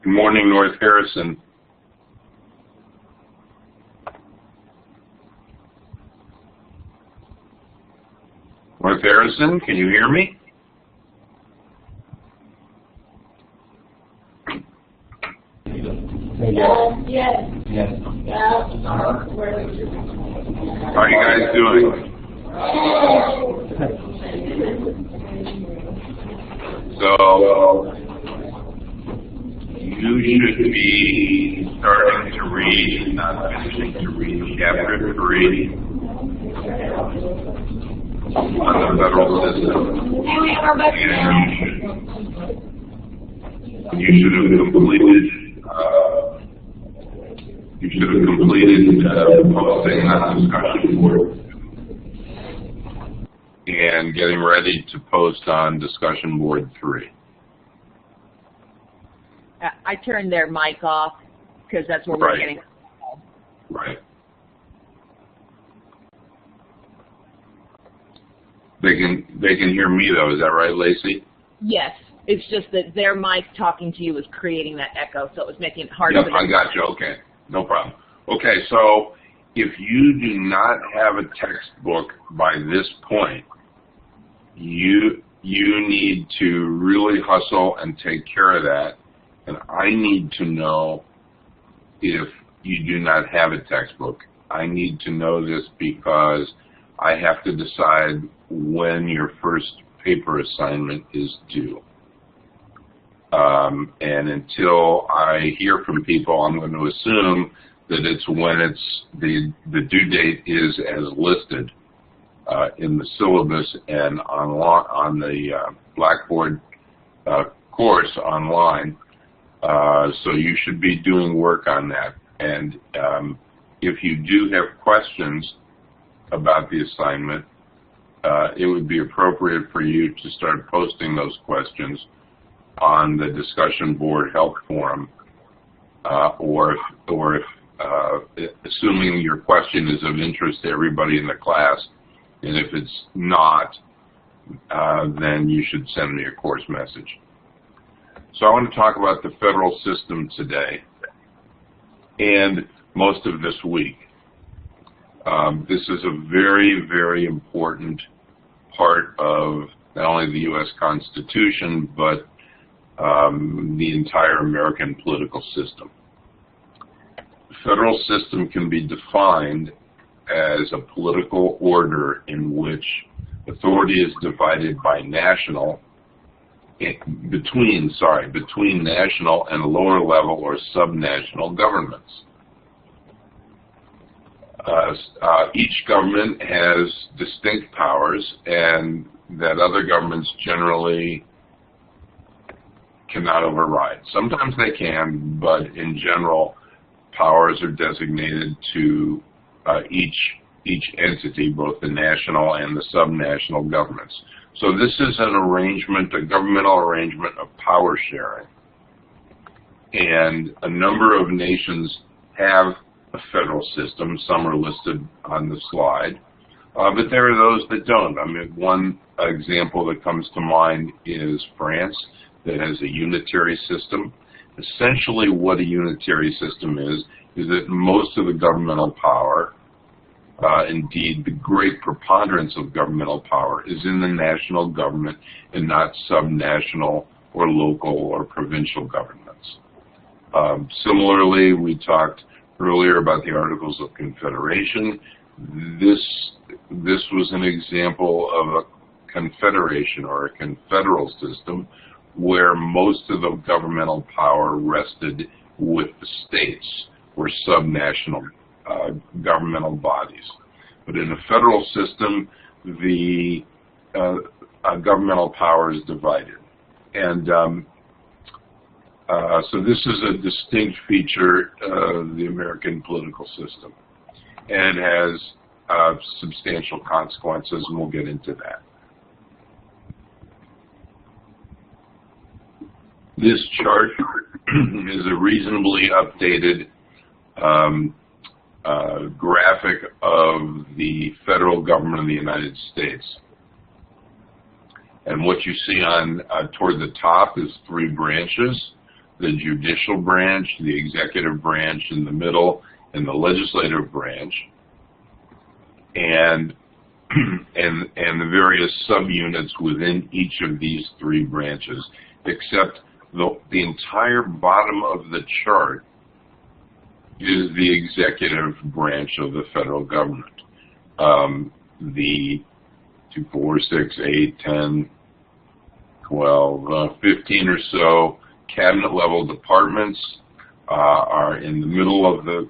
Good morning, North Harrison. North Harrison, can you hear me? Yes. How are you guys doing? So, you should be starting to read, not finishing to read, Chapter 3 on the federal system. And you should have completed posting on discussion board and getting ready to post on discussion board 3. I turned their mic off because that's where we're getting. Right. They can hear me though. Is that right, Lacey? Yes. It's just that their mic talking to you was creating that echo, so it was making it harder. Yep, I got you. Okay, no problem. Okay, so if you do not have a textbook by this point, you need to really hustle and take care of that. And I need to know if you do not have a textbook. I need to know this because I have to decide when your first paper assignment is due. And until I hear from people, I'm going to assume that it's when the due date is as listed in the syllabus and on the Blackboard course online. So you should be doing work on that. And if you do have questions about the assignment, it would be appropriate for you to start posting those questions on the discussion board help forum, or if assuming your question is of interest to everybody in the class, and if it's not, then you should send me a course message. So I want to talk about the federal system today and most of this week. This is a very, very important part of not only the U.S. Constitution, but the entire American political system. The federal system can be defined as a political order in which authority is divided by between national and lower level or subnational governments. Each government has distinct powers, and that other governments generally cannot override. Sometimes they can, but in general, powers are designated to each entity, both the national and the subnational governments. So this is an arrangement, a governmental arrangement of power sharing. And a number of nations have a federal system. Some are listed on the slide, but there are those that don't. I mean, one example that comes to mind is France, that has a unitary system. Essentially what a unitary system is that most of the governmental power, indeed the great preponderance of governmental power, is in the national government and not subnational or local or provincial governments. Similarly, we talked earlier about the Articles of Confederation. This was an example of a confederation or a confederal system where most of the governmental power rested with the states or subnational governmental bodies. But in a federal system, the governmental power is divided. And so this is a distinct feature of the American political system. And it has substantial consequences, and we'll get into that. This chart is a reasonably updated graphic of the federal government of the United States. And what you see on toward the top is 3 branches. the judicial branch, the executive branch in the middle, and the legislative branch, and the various subunits within each of these three branches, except the entire bottom of the chart is the executive branch of the federal government. The 2, 4, 6, 8, 10, 12, 15 or so cabinet-level departments are in the middle of the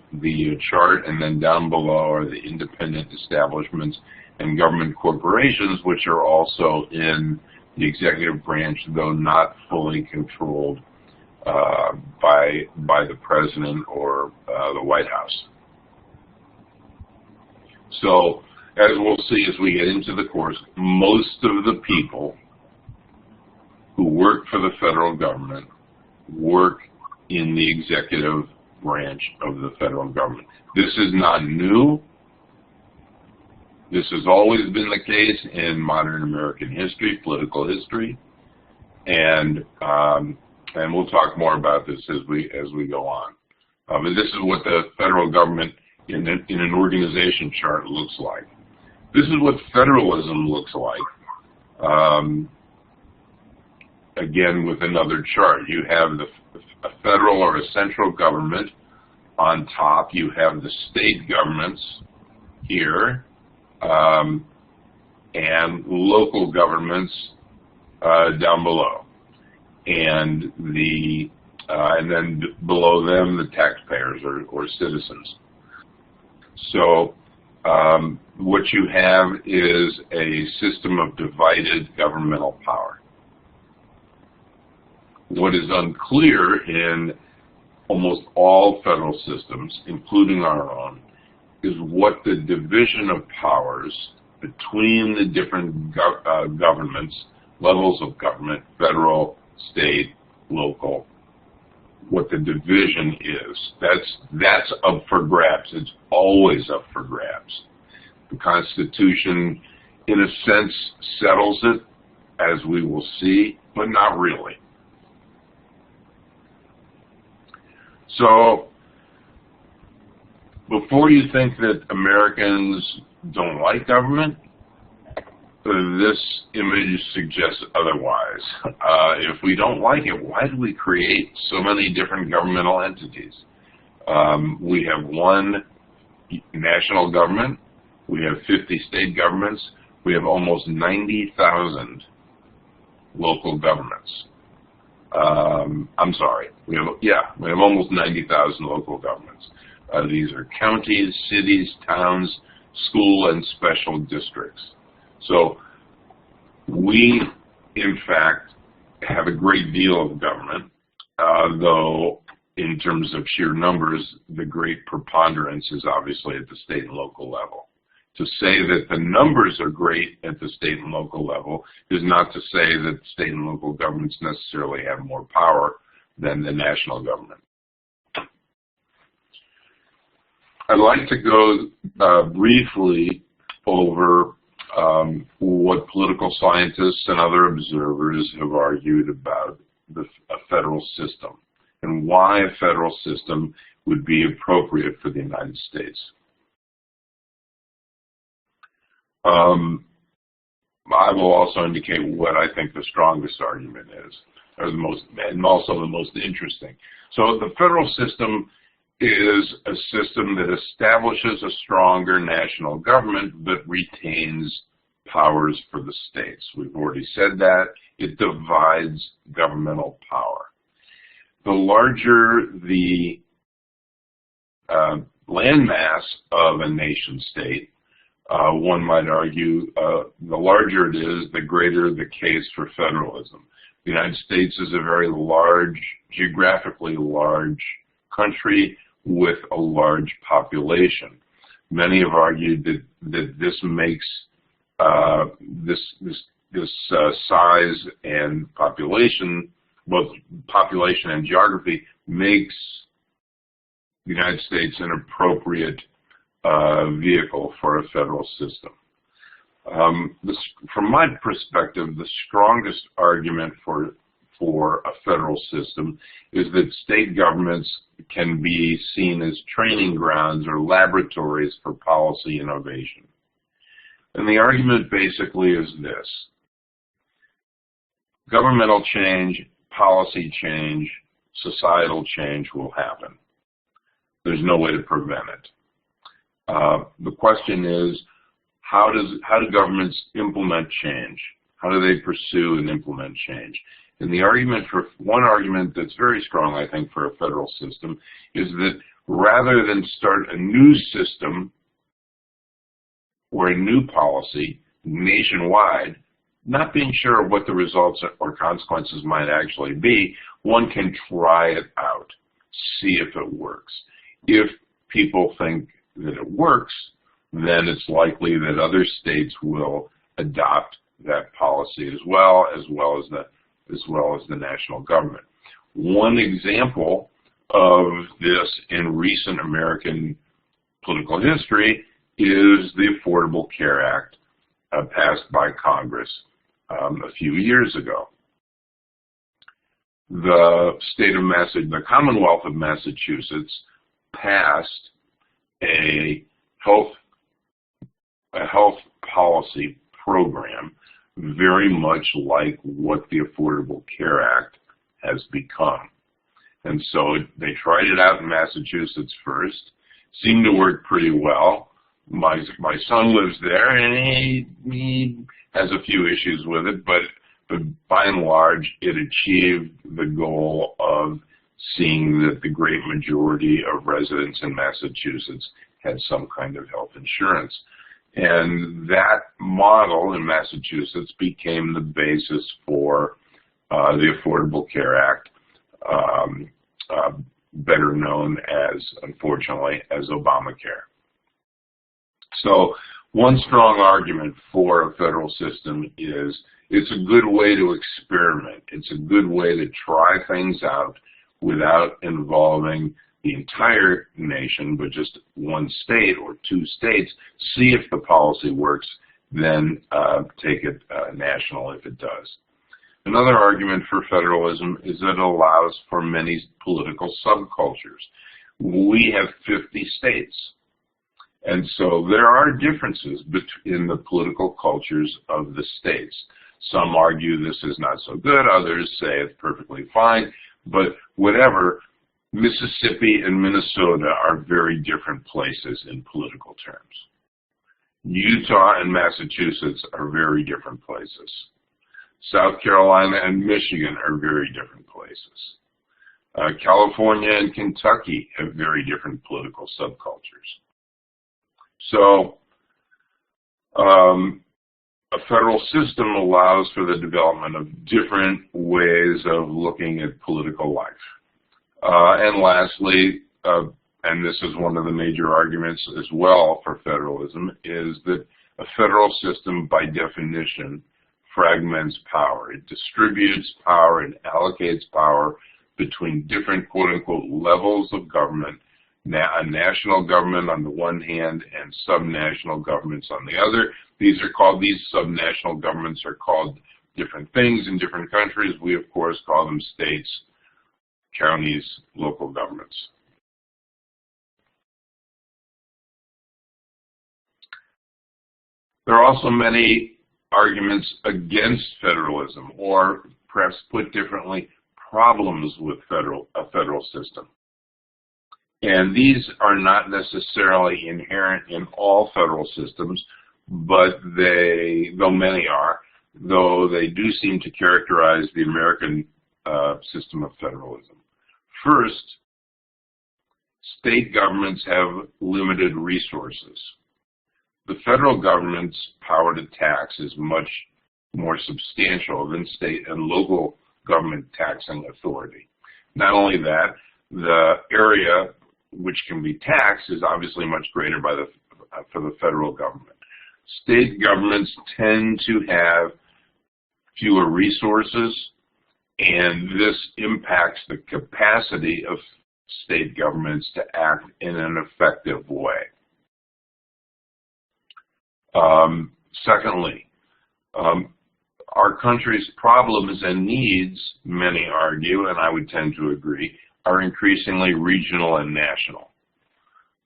chart, and then down below are the independent establishments and government corporations, which are also in the executive branch, though not fully controlled by the president or the White House. So, as we'll see as we get into the course, most of the people who work for the federal government work in the executive branch of the federal government. This is not new. This has always been the case in modern American history, political history, and we'll talk more about this as we go on. But this is what the federal government in an organization chart looks like. This is what federalism looks like. Again, with another chart, you have a federal or a central government on top. You have the state governments here, and local governments down below, and then below them the taxpayers or citizens. So what you have is a system of divided governmental power. What is unclear in almost all federal systems, including our own, is what the division of powers between the different governments, levels of government, federal, state, local, what the division is. That's up for grabs. It's always up for grabs. The Constitution, in a sense, settles it, as we will see, but not really. So, before you think that Americans don't like government, this image suggests otherwise. If we don't like it, why do we create so many different governmental entities? We have one national government, we have 50 state governments, we have almost 90,000 local governments. I'm sorry, we have almost 90,000 local governments. These are counties, cities, towns, school, and special districts. So we, in fact, have a great deal of government, though in terms of sheer numbers, the great preponderance is obviously at the state and local level. To say that the numbers are great at the state and local level is not to say that state and local governments necessarily have more power than the national government. I'd like to go briefly over what political scientists and other observers have argued about a federal system and why a federal system would be appropriate for the United States. I will also indicate what I think the strongest argument is, or and also the most interesting. So the federal system is a system that establishes a stronger national government but retains powers for the states. We've already said that. It divides governmental power. The larger the landmass of a nation state, one might argue, the larger it is, the greater the case for federalism. The United States is a very large, geographically large country with a large population. Many have argued that this makes this size and population, both population and geography, makes the United States an appropriate vehicle for a federal system. From my perspective, the strongest argument for for a federal system is that state governments can be seen as training grounds or laboratories for policy innovation. And the argument basically is this: governmental change, policy change, societal change will happen. There's no way to prevent it. The question is, how do governments implement change? How do they pursue and implement change? And one argument that's very strong, I think, for a federal system is that rather than start a new system or a new policy nationwide, not being sure of what the results or consequences might actually be, one can try it out, see if it works. If people think that it works, then it's likely that other states will adopt that policy as well as the national government. One example of this in recent American political history is the Affordable Care Act passed by Congress a few years ago. The Commonwealth of Massachusetts passed a health policy program very much like what the Affordable Care Act has become. And so they tried it out in Massachusetts first, seemed to work pretty well. My son lives there, and he has a few issues with it, but by and large, it achieved the goal of seeing that the great majority of residents in Massachusetts had some kind of health insurance. And that model in Massachusetts became the basis for the Affordable Care Act, better known as, unfortunately, as Obamacare. So one strong argument for a federal system is it's a good way to experiment. It's a good way to try things out without involving the entire nation, but just one state or two states, see if the policy works, then take it national if it does. Another argument for federalism is that it allows for many political subcultures. We have 50 states, and so there are differences in the political cultures of the states. Some argue this is not so good, others say it's perfectly fine, but whatever, Mississippi and Minnesota are very different places in political terms. Utah and Massachusetts are very different places. South Carolina and Michigan are very different places. California and Kentucky have very different political subcultures. So a federal system allows for the development of different ways of looking at political life. And lastly, and this is one of the major arguments as well for federalism, is that a federal system, by definition, fragments power. It distributes power and allocates power between different quote-unquote levels of government, a national government on the one hand and subnational governments on the other. These subnational governments are called different things in different countries. We, of course, call them states, counties, local governments. There are also many arguments against federalism, or perhaps put differently, problems with a federal system. And these are not necessarily inherent in all federal systems, but though many are, though they do seem to characterize the American system of federalism. First, state governments have limited resources. The federal government's power to tax is much more substantial than state and local government taxing authority. Not only that, the area which can be taxed is obviously much greater for the federal government. State governments tend to have fewer resources, and this impacts the capacity of state governments to act in an effective way. Secondly, Our country's problems and needs, many argue, and I would tend to agree, are increasingly regional and national.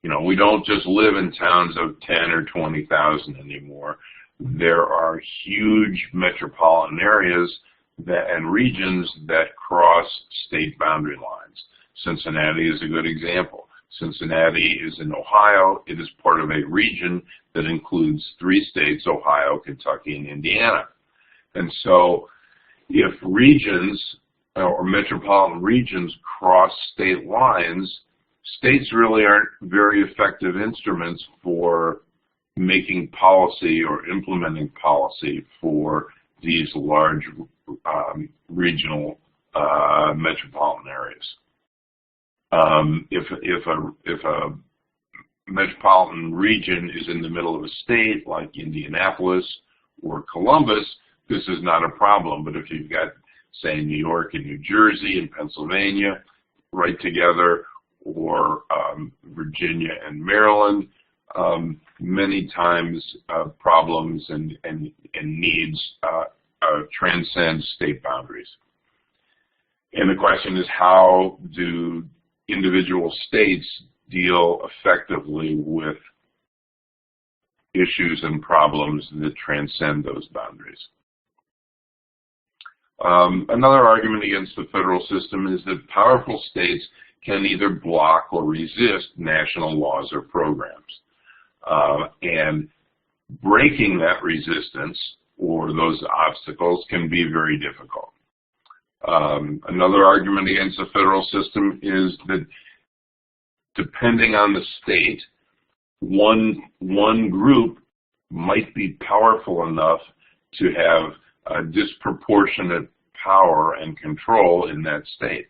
You know, we don't just live in towns of 10 or 20,000 anymore. There are huge metropolitan areas and regions that cross state boundary lines. Cincinnati is a good example. Cincinnati is in Ohio. It is part of a region that includes 3 states, Ohio, Kentucky, and Indiana. And so if regions or metropolitan regions cross state lines, states really aren't very effective instruments for making policy or implementing policy for these large regional metropolitan areas. If a metropolitan region is in the middle of a state like Indianapolis or Columbus, this is not a problem. But if you've got, say, New York and New Jersey and Pennsylvania right together, or Virginia and Maryland, many times problems and needs transcend state boundaries. And the question is, how do individual states deal effectively with issues and problems that transcend those boundaries? Another argument against the federal system is that powerful states can either block or resist national laws or programs. And breaking that resistance or those obstacles can be very difficult. Another argument against the federal system is that depending on the state, one group might be powerful enough to have a disproportionate power and control in that state.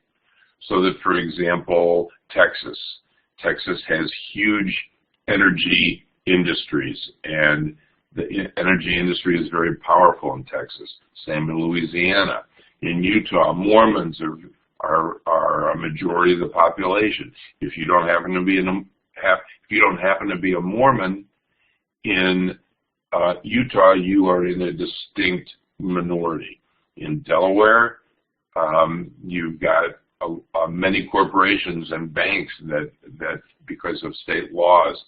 So that, for example, Texas has huge energy industries, and the energy industry is very powerful in Texas. Same in Louisiana. In Utah, Mormons are a majority of the population. If you don't happen to be a Mormon in Utah, you are in a distinct minority. In Delaware, you've got many corporations and banks that because of state laws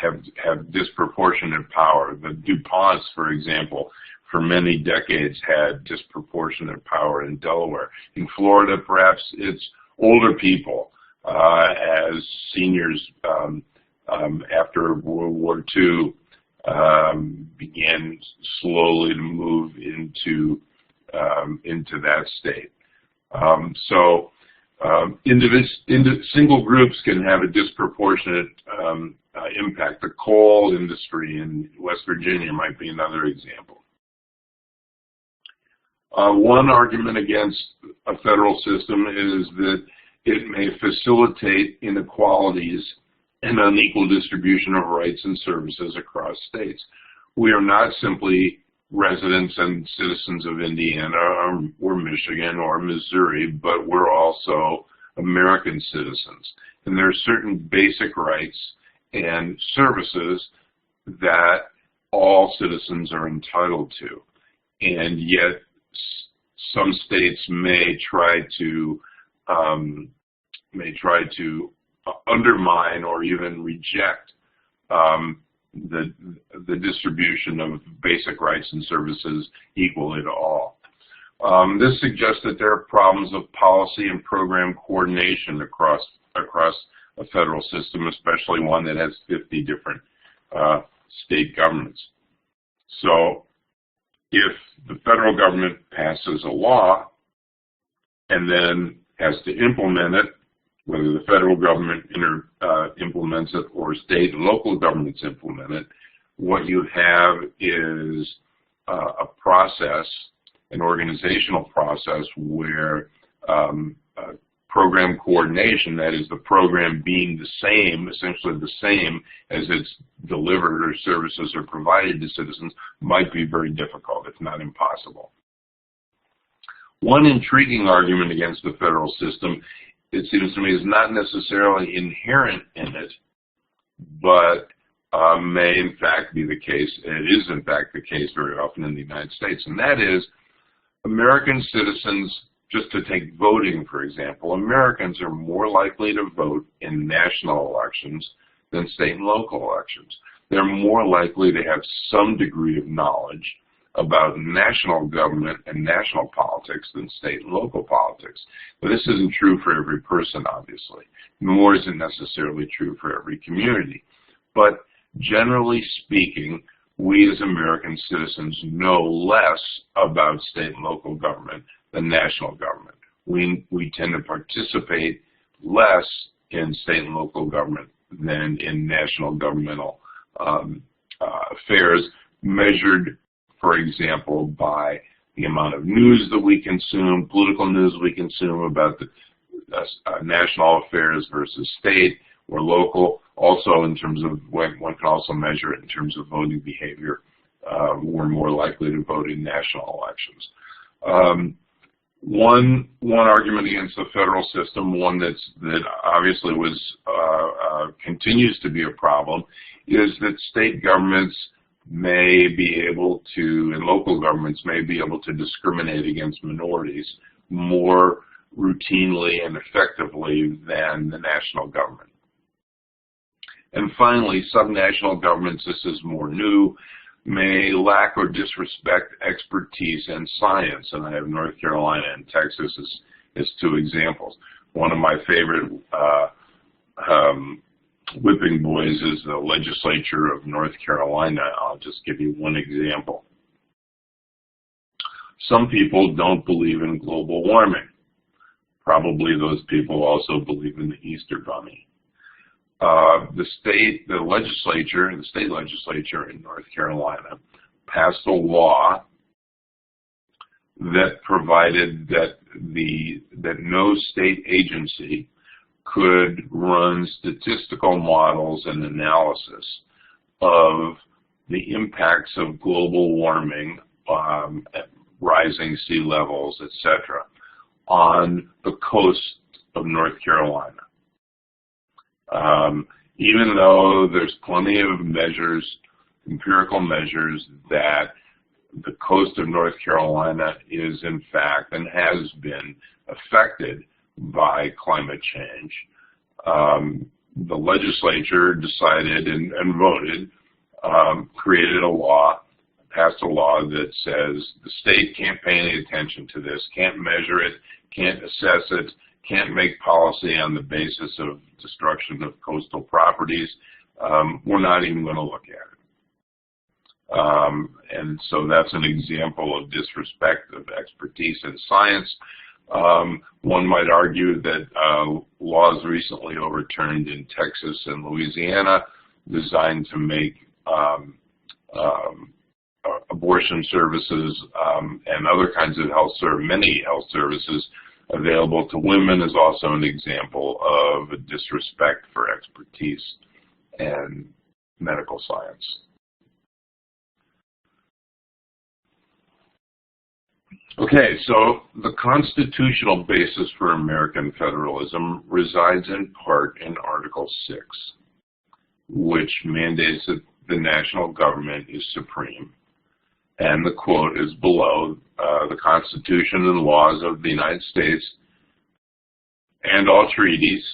have disproportionate power. The DuPonts, for example, for many decades had disproportionate power in Delaware. In Florida, perhaps it's older people as seniors after World War II began slowly to move into that state. Single groups can have a disproportionate impact. The coal industry in West Virginia might be another example. One argument against a federal system is that it may facilitate inequalities and unequal distribution of rights and services across states. We are not simply residents and citizens of Indiana or Michigan or Missouri, but we're also American citizens. And there are certain basic rights and services that all citizens are entitled to. And yet some states may try to undermine or even reject the distribution of basic rights and services equally to all. This suggests that there are problems of policy and program coordination across a federal system, especially one that has 50 different state governments. So if the federal government passes a law and then has to implement it, whether the federal government implements it or state and local governments implement it, what you have is a process, an organizational process where program coordination, that is the program being the same, essentially the same as it's delivered or services are provided to citizens, might be very difficult, if not impossible. One intriguing argument against the federal system, it seems to me, is not necessarily inherent in it, but may in fact be the case, and it is in fact the case very often in the United States, and that is American citizens, just to take voting for example, Americans are more likely to vote in national elections than state and local elections. They're more likely to have some degree of knowledge about national government and national politics than state and local politics. But this isn't true for every person, obviously, nor is it necessarily true for every community. But generally speaking, we as American citizens know less about state and local government than national government. We tend to participate less in state and local government than in national governmental affairs, measured, for example, by the amount of news that we consume, political news we consume about the national affairs versus state or local. Also, in terms of one can also measure it in terms of voting behavior. We're more likely to vote in national elections. One argument against the federal system, one that obviously continues to be a problem, is that state governments may be able to, and local governments may be able to discriminate against minorities more routinely and effectively than the national government. And finally, subnational governments, this is more new, may lack or disrespect expertise in science. And I have North Carolina and Texas as two examples. One of my favorite whipping boys is the legislature of North Carolina. I'll just give you one example. Some people don't believe in global warming. Probably those people also believe in the Easter Bunny. The state legislature in North Carolina passed a law that provided that no state agency could run statistical models and analysis of the impacts of global warming, rising sea levels, etc., on the coast of North Carolina. Even though there's plenty of measures, empirical measures, that the coast of North Carolina is in fact and has been affected by climate change, the legislature decided and voted, created a law, passed a law that says the state can't pay any attention to this, can't measure it, can't assess it, can't make policy on the basis of destruction of coastal properties. We're not even going to look at it. And so that's an example of disrespect of expertise in science. One might argue that laws recently overturned in Texas and Louisiana designed to make abortion services and other kinds of many health services available to women is also an example of a disrespect for expertise and medical science. Okay, so the constitutional basis for American federalism resides in part in Article 6, which mandates that the national government is supreme. And the quote is below, the Constitution and laws of the United States and all treaties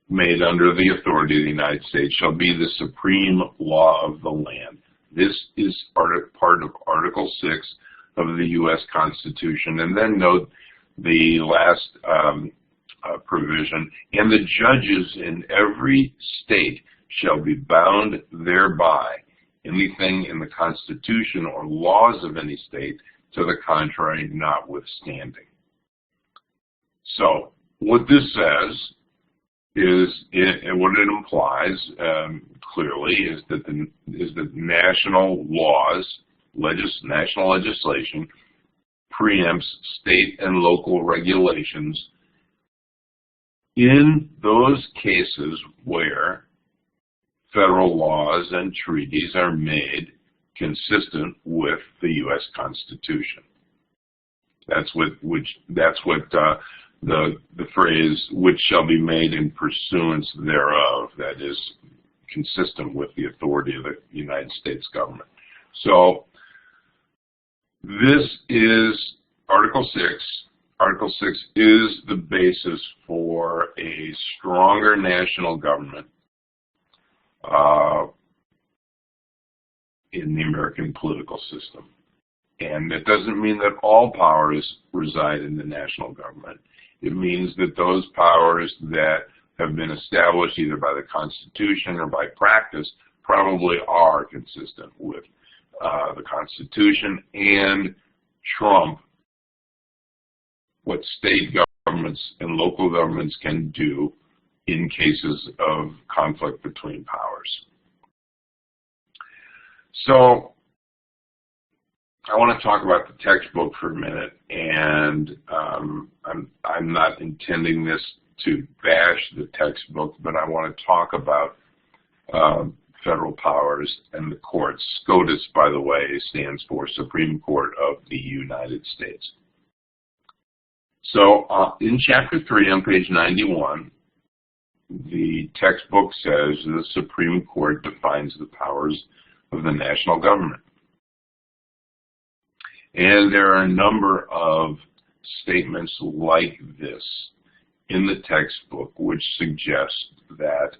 made under the authority of the United States shall be the supreme law of the land. This is part of Article 6 of the U.S. Constitution. And then note the last provision, and the judges in every state shall be bound thereby, anything in the Constitution or laws of any state to the contrary notwithstanding. So what this says is, and what it implies clearly, is that national laws, national legislation preempts state and local regulations in those cases where federal laws and treaties are made consistent with the U.S. Constitution. That's what the phrase "which shall be made in pursuance thereof," that is, consistent with the authority of the United States government. So this is Article 6. Article 6 is the basis for a stronger national government in the American political system. And it doesn't mean that all powers reside in the national government. It means that those powers that have been established either by the Constitution or by practice probably are consistent with the Constitution and trump what state governments and local governments can do in cases of conflict between powers. So I want to talk about the textbook for a minute, and I'm not intending this to bash the textbook, but I want to talk about federal powers and the courts. SCOTUS, by the way, stands for Supreme Court of the United States. So in Chapter 3 on page 91, the textbook says the Supreme Court defines the powers of the national government. And there are a number of statements like this in the textbook which suggest that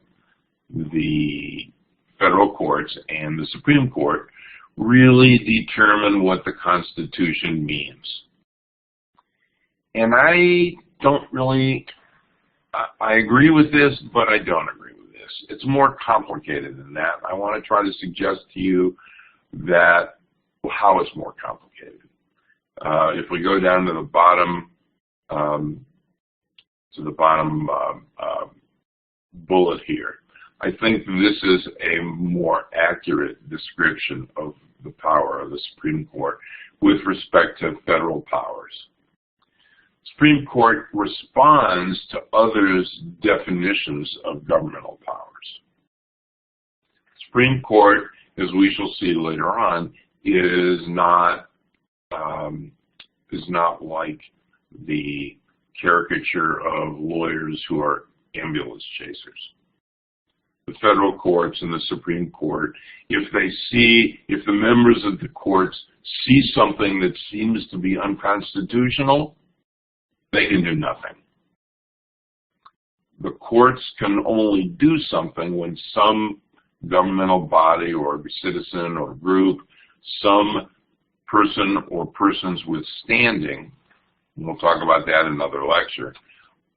the federal courts and the Supreme Court really determine what the Constitution means. And I don't really, I agree with this, but I don't agree with this. It's more complicated than that. I want to try to suggest to you that how it's more complicated. If we go down to the bottom, bullet here, I think this is a more accurate description of the power of the Supreme Court with respect to federal powers. Supreme Court responds to others' definitions of governmental powers. Supreme Court, as we shall see later on, is not like the caricature of lawyers who are ambulance chasers. The federal courts and the Supreme Court, if the members of the courts see something that seems to be unconstitutional, they can do nothing. The courts can only do something when some governmental body or citizen or group, some person or persons with standing, and we'll talk about that in another lecture,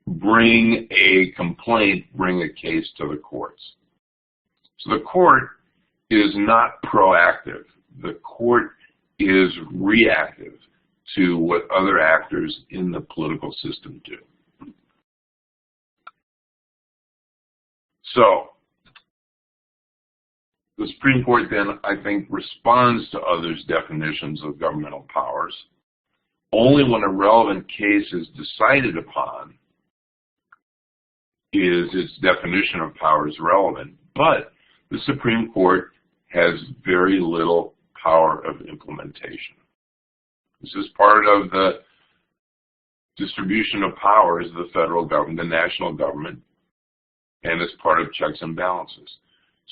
bring a complaint, bring a case to the courts. So the court is not proactive. The court is reactive to what other actors in the political system do. So the Supreme Court then, I think, responds to others' definitions of governmental powers. Only when a relevant case is decided upon is its definition of powers relevant, but the Supreme Court has very little power of implementation. This is part of the distribution of powers of the federal government, the national government, and it's part of checks and balances.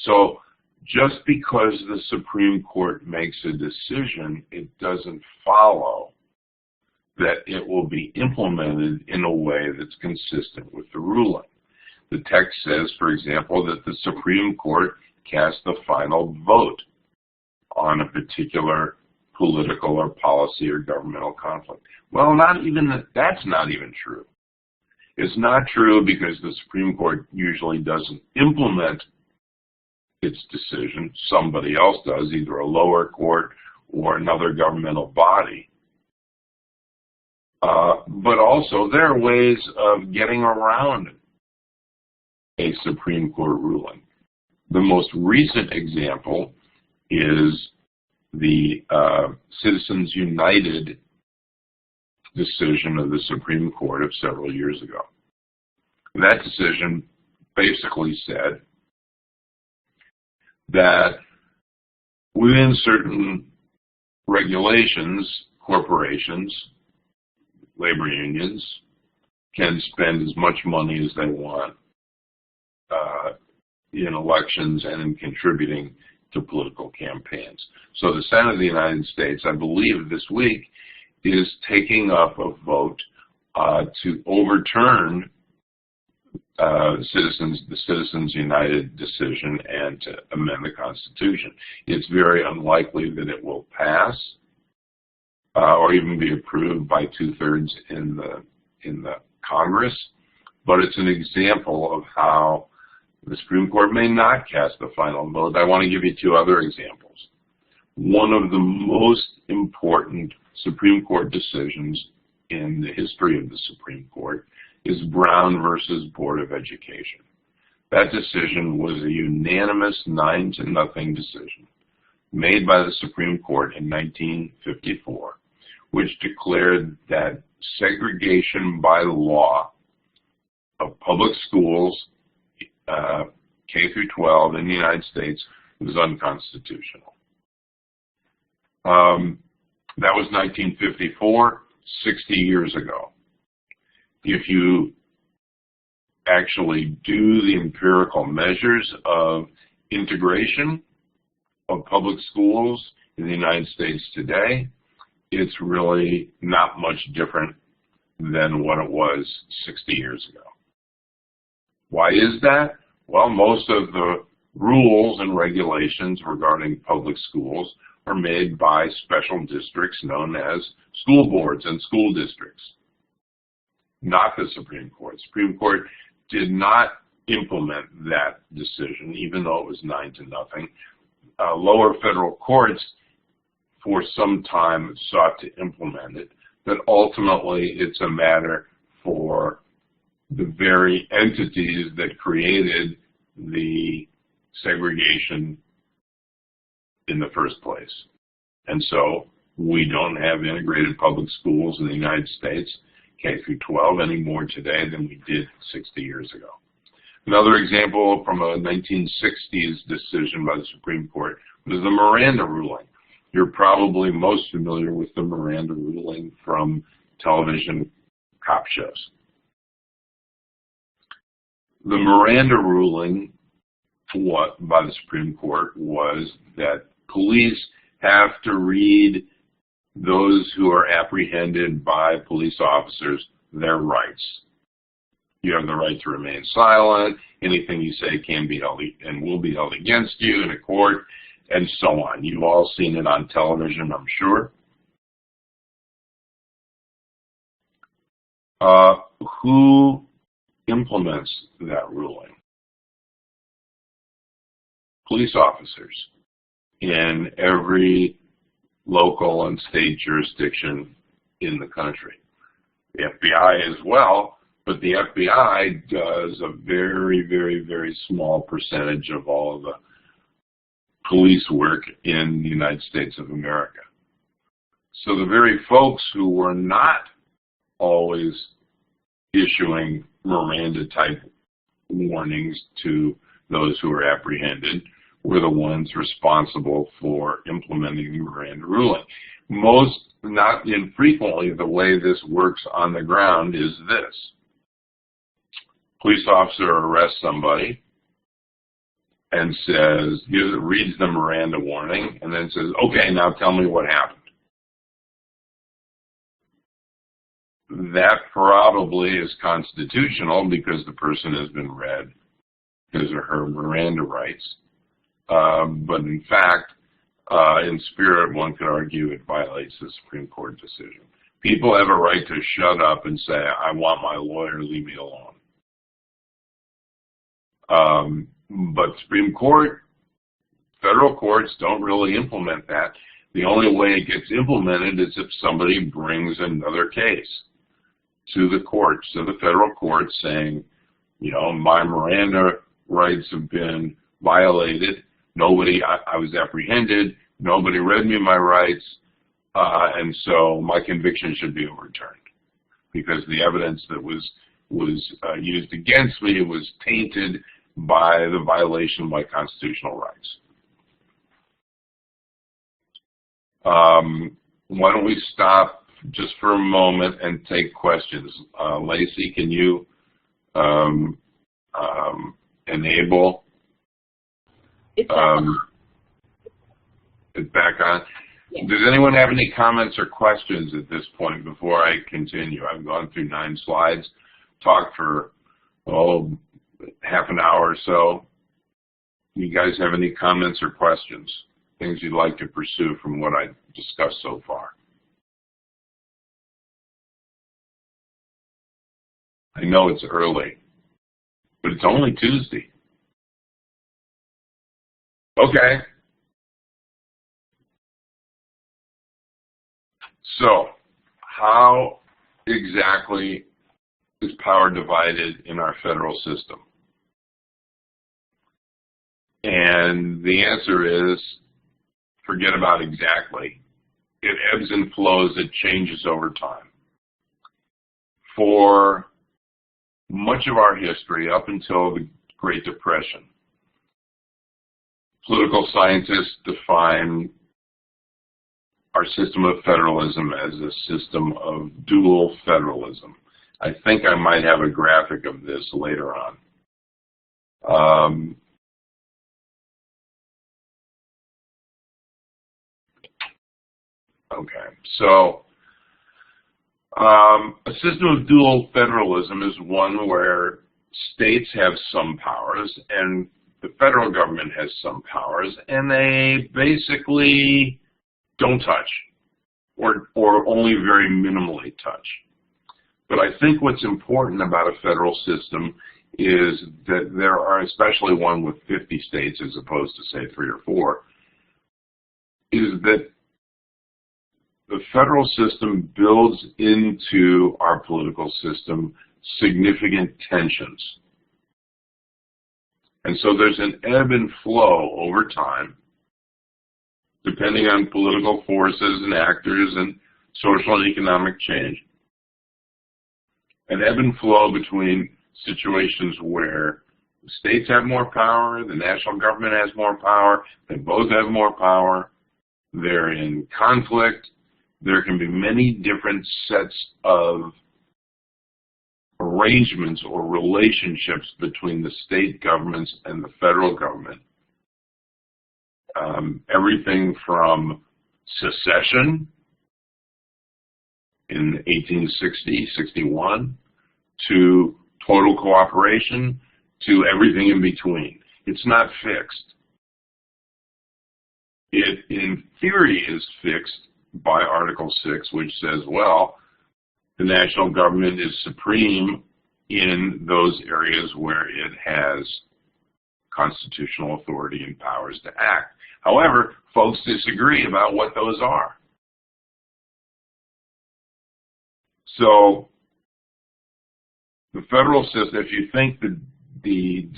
So just because the Supreme Court makes a decision, it doesn't follow that it will be implemented in a way that's consistent with the ruling. The text says, for example, that the Supreme Court cast the final vote on a particular political or policy or governmental conflict. Well, that's not even true. It's not true because the Supreme Court usually doesn't implement its decision. Somebody else does, either a lower court or another governmental body. But also, there are ways of getting around a Supreme Court ruling. The most recent example is the Citizens United decision of the Supreme Court of several years ago. That decision basically said that within certain regulations, corporations, labor unions can spend as much money as they want in elections and in contributing to political campaigns. So the Senate of the United States, I believe this week, is taking up a vote to overturn the Citizens United decision and to amend the Constitution. It's very unlikely that it will pass or even be approved by 2/3 in the Congress, but it's an example of how the Supreme Court may not cast the final vote. I want to give you two other examples. One of the most important Supreme Court decisions in the history of the Supreme Court is Brown versus Board of Education. That decision was a unanimous 9-0 decision made by the Supreme Court in 1954, which declared that segregation by law of public schools, K through 12 in the United States, was unconstitutional. That was 1954, 60 years ago. If you actually do the empirical measures of integration of public schools in the United States today, it's really not much different than what it was 60 years ago. Why is that? Well, most of the rules and regulations regarding public schools are made by special districts known as school boards and school districts, not the Supreme Court. The Supreme Court did not implement that decision, even though it was 9-0. Lower federal courts for some time sought to implement it, but ultimately it's a matter for the very entities that created the segregation in the first place. And so we don't have integrated public schools in the United States, K through 12, any more today than we did 60 years ago. Another example from a 1960s decision by the Supreme Court was the Miranda ruling. You're probably most familiar with the Miranda ruling from television cop shows. The Miranda ruling by the Supreme Court was that police have to read those who are apprehended by police officers their rights. You have the right to remain silent. Anything you say can be held and will be held against you in a court, and so on. You've all seen it on television, I'm sure. Who implements that ruling? Police officers in every local and state jurisdiction in the country. The FBI as well, but the FBI does a very, very, very small percentage of all of the police work in the United States of America. So the very folks who were not always issuing Miranda-type warnings to those who were apprehended were the ones responsible for implementing the Miranda ruling. Most, not infrequently, the way this works on the ground is this. Police officer arrests somebody and reads the Miranda warning, and then says, okay, now tell me what happened. That probably is constitutional because the person has been read his or her Miranda rights. But in fact, in spirit, one could argue it violates the Supreme Court decision. People have a right to shut up and say, I want my lawyer, leave me alone. But Supreme Court, federal courts don't really implement that. The only way it gets implemented is if somebody brings another case to the courts, to the federal courts, saying, you know, my Miranda rights have been violated. I was apprehended. Nobody read me my rights, and so my conviction should be overturned because the evidence that was used against me was tainted by the violation of my constitutional rights. Why don't we stop just for a moment and take questions? Lacey, can you enable It's back on. It's back on. Yeah. Does anyone have any comments or questions at this point before I continue? I've gone through 9 slides, talked for, half an hour or so. You guys have any comments or questions? Things you'd like to pursue from what I discussed so far? I know it's early, but it's only Tuesday. Okay. So, how exactly is power divided in our federal system? And the answer is, forget about exactly. It ebbs and flows, it changes over time. For much of our history, up until the Great Depression, political scientists define our system of federalism as a system of dual federalism. I think I might have a graphic of this later on. Okay, so a system of dual federalism is one where states have some powers and the federal government has some powers, and they basically don't touch, or only very minimally touch. But I think what's important about a federal system is that there are, especially one with 50 states as opposed to, say, 3 or 4, is that the federal system builds into our political system significant tensions. And so there's an ebb and flow over time, depending on political forces and actors and social and economic change. An ebb and flow between situations where the states have more power, the national government has more power, they both have more power, they're in conflict. There can be many different sets of arrangements or relationships between the state governments and the federal government. Everything from secession in 1860, 61, to total cooperation, to everything in between. It's not fixed. It, in theory, is fixed by Article 6, which says, well, the national government is supreme in those areas where it has constitutional authority and powers to act. However, folks disagree about what those are. So the federal system, if you think that the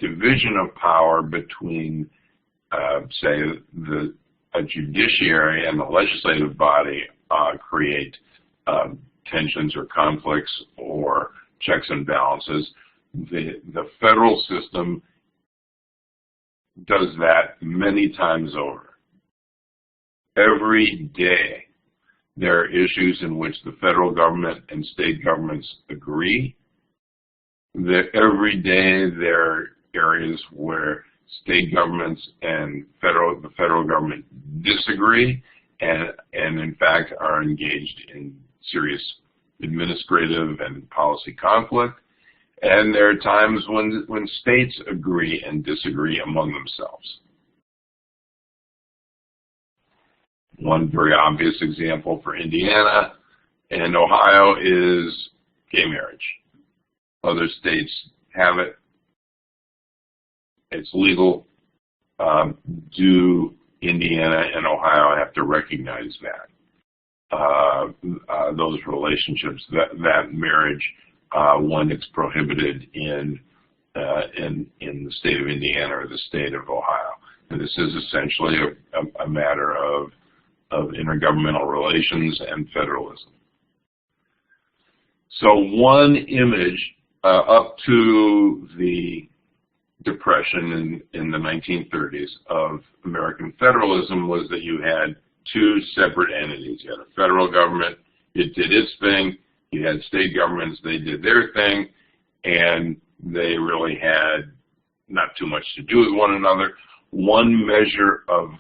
division of power between, say, a judiciary and the legislative body create tensions or conflicts or checks and balances, the federal system does that many times over. Every day there are issues in which the federal government and state governments agree. That every day there are areas where state governments and the federal government disagree and in fact are engaged in serious administrative and policy conflict. And there are times when states agree and disagree among themselves. One very obvious example for Indiana and Ohio is gay marriage. Other states have it. It's legal. Do Indiana and Ohio have to recognize that? Those relationships, that marriage, when it's prohibited in the state of Indiana or the state of Ohio. And this is essentially a matter of intergovernmental relations and federalism. So one image up to the Depression in the 1930s of American federalism was that you had two separate entities. You had a federal government, it did its thing. You had state governments, they did their thing, and they really had not too much to do with one another. One measure of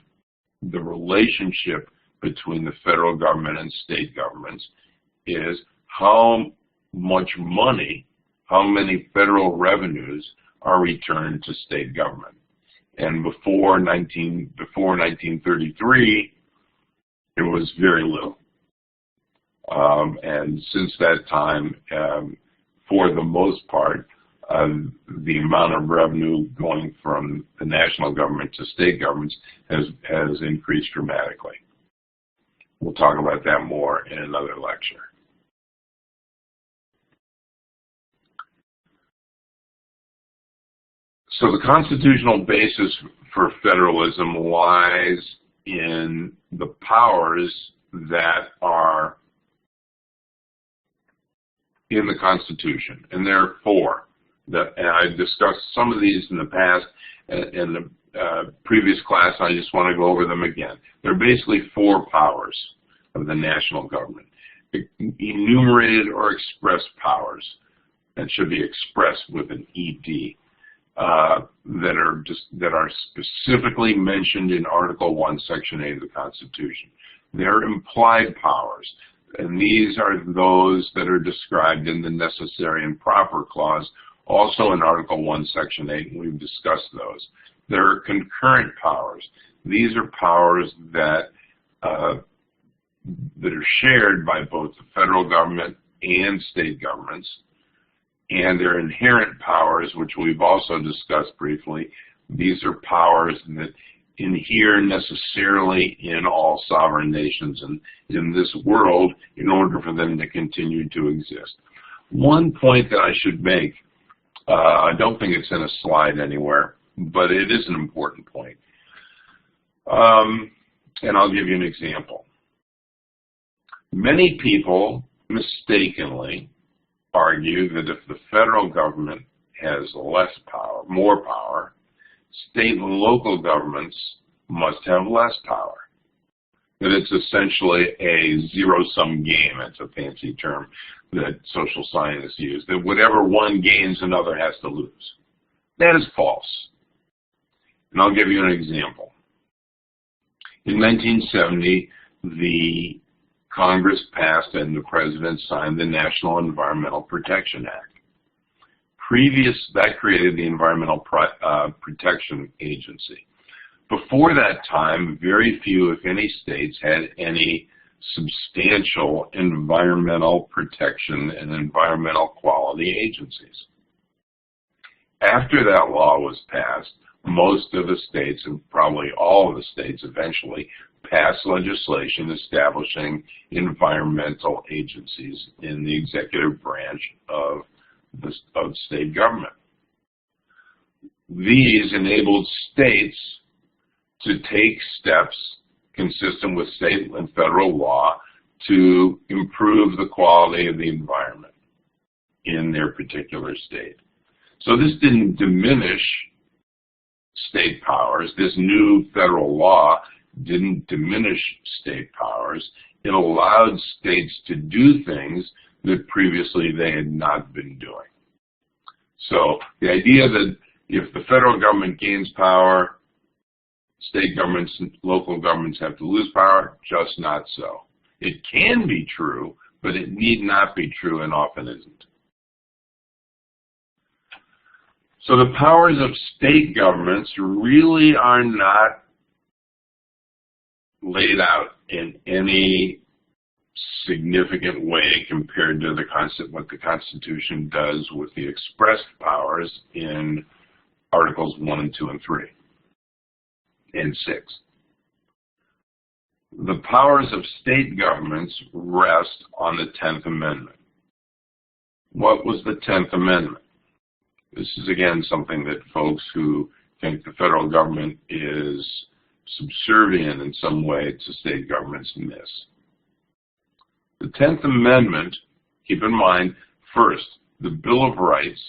the relationship between the federal government and state governments is how much money, how many federal revenues are returned to state government. And before 1933, it was very little. And since that time, for the most part, the amount of revenue going from the national government to state governments has increased dramatically. We'll talk about that more in another lecture. So the constitutional basis for federalism lies in the powers that are in the Constitution, and there are four. And I've discussed some of these in the past in the previous class. I just want to go over them again. There are basically four powers of the national government: enumerated or expressed powers, and should be expressed with an ED, that are specifically mentioned in Article 1, Section 8 of the Constitution. They're implied powers, and these are those that are described in the necessary and proper clause, also in Article 1, Section 8, and we've discussed those. There are concurrent powers. These are powers that are shared by both the federal government and state governments, and there are inherent powers, which we've also discussed briefly. These are powers that inhere necessarily in all sovereign nations and in this world in order for them to continue to exist. One point that I should make, I don't think it's in a slide anywhere, but it is an important point. And I'll give you an example. Many people mistakenly argue that if the federal government has less power, more power, state and local governments must have less power. That it's essentially a zero-sum game. It's a fancy term that social scientists use, that whatever one gains, another has to lose. That is false. And I'll give you an example. In 1970, the Congress passed and the President signed the National Environmental Protection Act. That created the Environmental Protection Agency. Before that time, very few, if any, states had any substantial environmental protection and environmental quality agencies. After that law was passed, most of the states, and probably all of the states eventually, passed legislation establishing environmental agencies in the executive branch of state government. These enabled states to take steps consistent with state and federal law to improve the quality of the environment in their particular state. So this didn't diminish state powers. This new federal law didn't diminish state powers. It allowed states to do things that previously they had not been doing. So the idea that if the federal government gains power, state governments and local governments have to lose power, just not so. It can be true, but it need not be true and often isn't. So the powers of state governments really are not laid out in any significant way compared to what the Constitution does with the expressed powers in Articles 1 and 2 and 3 and 6. The powers of state governments rest on the 10th Amendment. What was the 10th Amendment? This is, again, something that folks who think the federal government is subservient in some way to state governments miss. The 10th Amendment, keep in mind, first, the Bill of Rights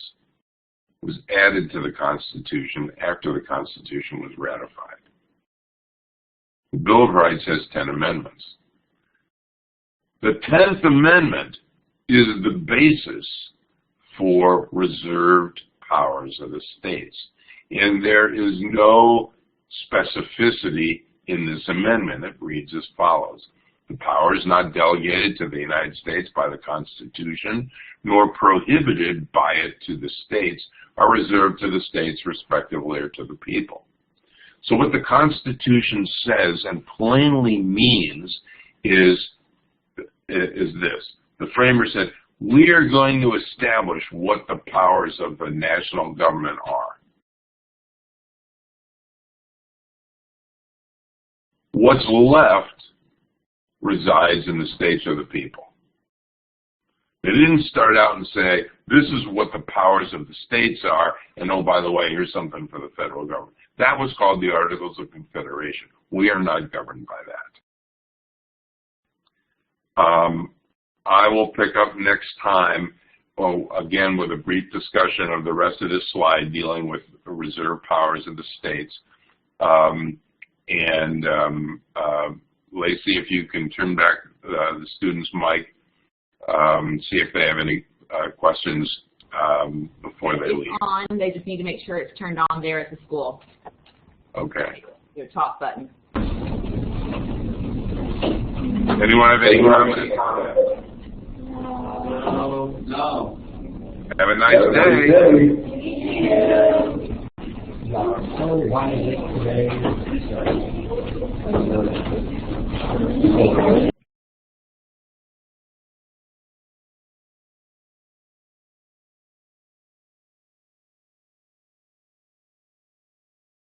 was added to the Constitution after the Constitution was ratified. The Bill of Rights has 10 amendments. The 10th Amendment is the basis for reserved powers of the states. And there is no specificity in this amendment. It reads as follows. The powers not delegated to the United States by the Constitution, nor prohibited by it to the states, are reserved to the states respectively or to the people. So what the Constitution says and plainly means is this. The framers said, we are going to establish what the powers of the national government are. What's left resides in the states or the people. They didn't start out and say, this is what the powers of the states are, and oh, by the way, here's something for the federal government. That was called the Articles of Confederation. We are not governed by that. I will pick up next time, again, with a brief discussion of the rest of this slide dealing with the reserve powers of the states. Lacey, if you can turn back the student's mic, see if they have any questions before they leave. It's on. They just need to make sure it's turned on there at the school. Okay. Your talk button. Anyone have any comments? No. Have a nice day.